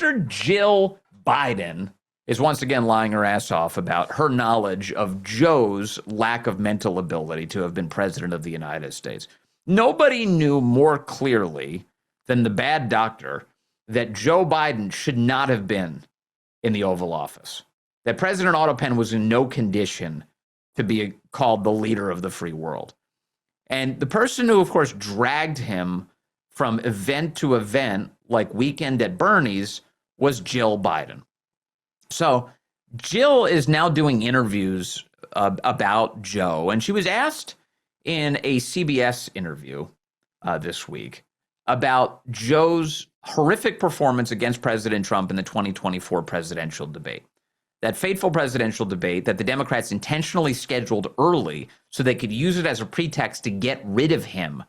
Senator Jill Biden is once again lying her ass off about her knowledge of Joe's lack of mental ability to have been president of the United States. Nobody knew more clearly than the bad doctor that Joe Biden should not have been in the Oval Office, that President Otto Penn was in no condition to be called the leader of the free world. And the person who, of course, dragged him from event to event, like Weekend at Bernie's, was Jill Biden. So Jill is now doing interviews about Joe, and she was asked in a CBS interview this week about Joe's horrific performance against President Trump in the 2024 presidential debate. That fateful presidential debate that the Democrats intentionally scheduled early so they could use it as a pretext to get rid of him,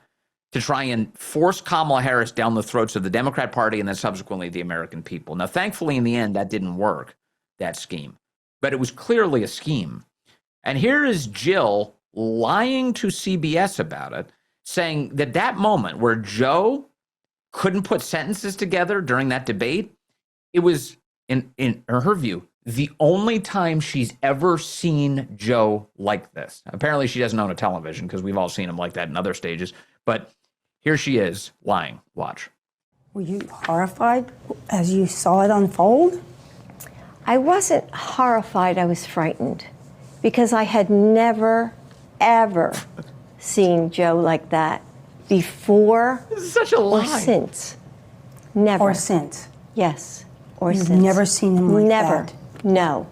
to try and force Kamala Harris down the throats of the Democrat Party and then subsequently the American people. Now, thankfully, in the end, that didn't work, that scheme. But it was clearly a scheme. And here is Jill lying to CBS about it, saying that that moment where Joe couldn't put sentences together during that debate, it was, in her view, the only time she's ever seen Joe like this. Apparently, she doesn't own a television because we've all seen him like that in other stages. But here she is lying. Watch. Were you horrified as you saw it unfold? I wasn't horrified. I was frightened because I had never, ever seen Joe like that before. This is such a lie. Or since. Never. Or since? Yes. Or You've since. never seen him like never. that? No.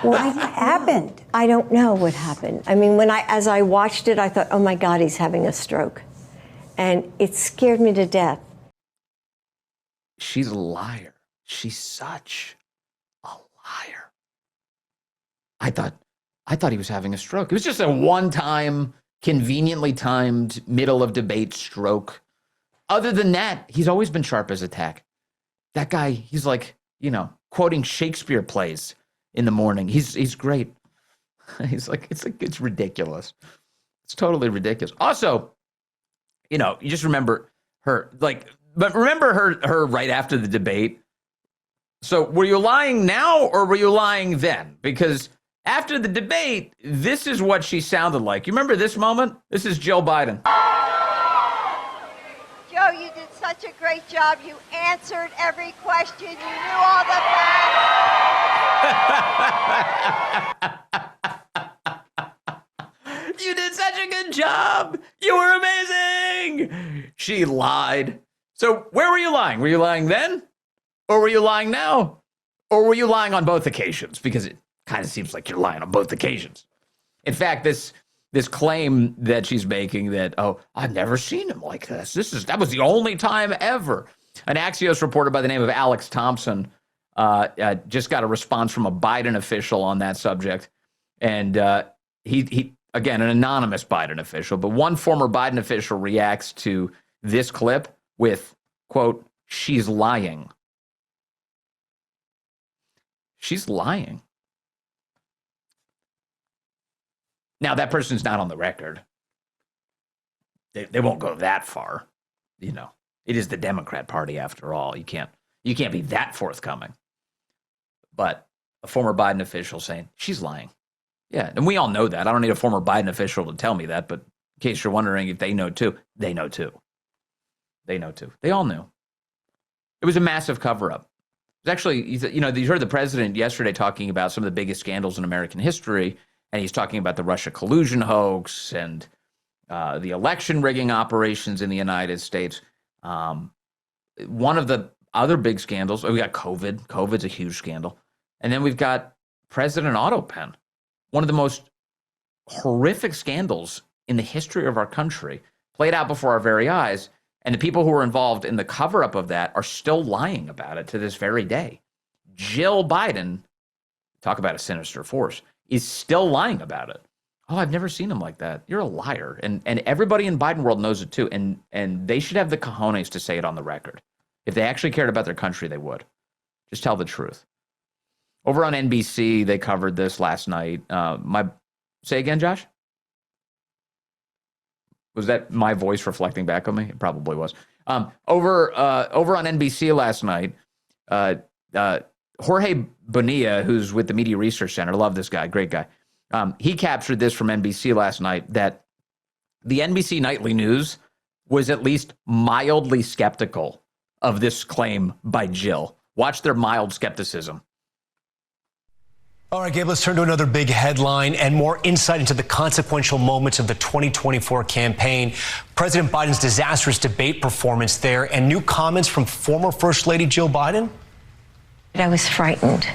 What happened? I don't know what happened. I mean, as I watched it, I thought, oh my God, he's having a stroke. And it scared me to death. She's a liar. She's such a liar. I thought he was having a stroke. It was just a one-time, conveniently timed, middle of debate stroke. Other than that, he's always been sharp as a tack. That guy, he's like, quoting Shakespeare plays in the morning. He's great. It's ridiculous. It's totally ridiculous. Also, you just remember her, but remember her right after the debate. So were you lying now or were you lying then? Because after the debate, this is what she sounded like. You remember this moment? This is Jill Biden. Joe, you did such a great job. You answered every question. You knew all the facts. You did such a good job. You were amazing. She lied. So where were you lying? Were you lying then? Or were you lying now? Or were you lying on both occasions? Because it kind of seems like you're lying on both occasions. In fact, this claim that she's making that, I've never seen him like this. That was the only time ever. An Axios reporter by the name of Alex Thompson just got a response from a Biden official on that subject. And he again, an anonymous Biden official, but one former Biden official reacts to this clip with, quote, she's lying. She's lying. Now, that person's not on the record. They won't go that far. It is the Democrat Party after all. You can't be that forthcoming. But a former Biden official saying she's lying. Yeah, and we all know that. I don't need a former Biden official to tell me that, but in case you're wondering if they know too, they know too. They know too. They all knew. It was a massive cover-up. It was actually, you heard the president yesterday talking about some of the biggest scandals in American history, and he's talking about the Russia collusion hoax and the election rigging operations in the United States. One of the other big scandals, we got COVID. COVID's a huge scandal. And then we've got President Otto Penn, one of the most horrific scandals in the history of our country, played out before our very eyes. And the people who were involved in the cover-up of that are still lying about it to this very day. Jill Biden, talk about a sinister force, is still lying about it. Oh, I've never seen him like that. You're a liar. And everybody in Biden world knows it too. And they should have the cojones to say it on the record. If they actually cared about their country, they would. Just tell the truth. Over on NBC, they covered this last night. Say again, Josh? Was that my voice reflecting back on me? It probably was. Over on NBC last night, Jorge Bonilla, who's with the Media Research Center, love this guy, great guy. He captured this from NBC last night that the NBC Nightly News was at least mildly skeptical of this claim by Jill. Watch their mild skepticism. All right, Gabe, let's turn to another big headline and more insight into the consequential moments of the 2024 campaign. President Biden's disastrous debate performance there and new comments from former First Lady Jill Biden. I was frightened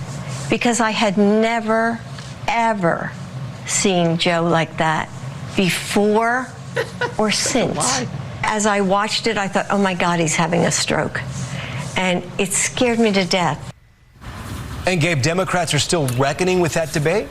because I had never, ever seen Joe like that before or since. As I watched it, I thought, oh my God, he's having a stroke. And it scared me to death. And Gabe, Democrats are still reckoning with that debate?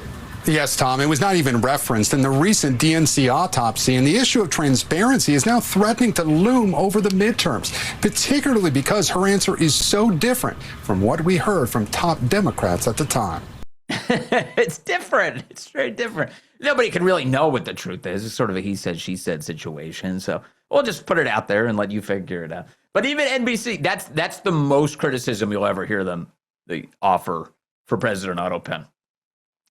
Yes, Tom, it was not even referenced in the recent DNC autopsy, and the issue of transparency is now threatening to loom over the midterms, particularly because her answer is so different from what we heard from top Democrats at the time. It's different. It's very different. Nobody can really know what the truth is. It's sort of a he said, she said situation. So we'll just put it out there and let you figure it out. But even NBC, that's the most criticism you'll ever hear them offer for President Otto Penn.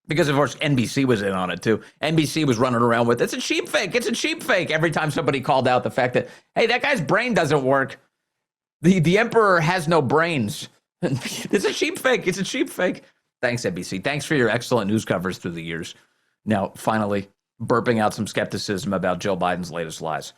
Because, of course, NBC was in on it, too. NBC was running around with, it's a cheap fake. It's a cheap fake. Every time somebody called out the fact that, hey, that guy's brain doesn't work. The emperor has no brains. It's a cheap fake. It's a cheap fake. Thanks, NBC. Thanks for your excellent news coverage through the years. Now, finally, burping out some skepticism about Joe Biden's latest lies.